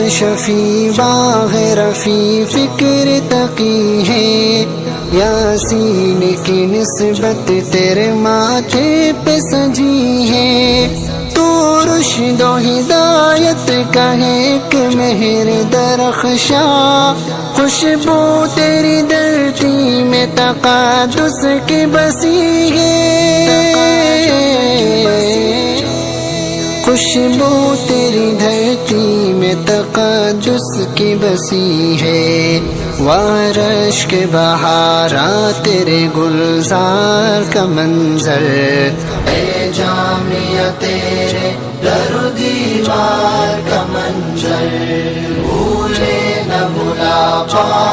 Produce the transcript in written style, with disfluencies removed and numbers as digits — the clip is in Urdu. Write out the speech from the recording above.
شفیع باغ رفیع فکر تقی ہے، یاسین کی نسبت تیرے ماتھے پہ سجی ہے، تو رشد و ہدایت کا ہے ایک مہر درخشاں، خوشبو تیری دھرتی میں تقدس کی بسی ہے، خوشبو تیری دھرتی میں تقدس کی بسی ہے، وارش کے بہارا تیرے گلزار کا منظر، اے جامعہ تیرے در و دیوار کا منظر، بھولے نہ بھلا پا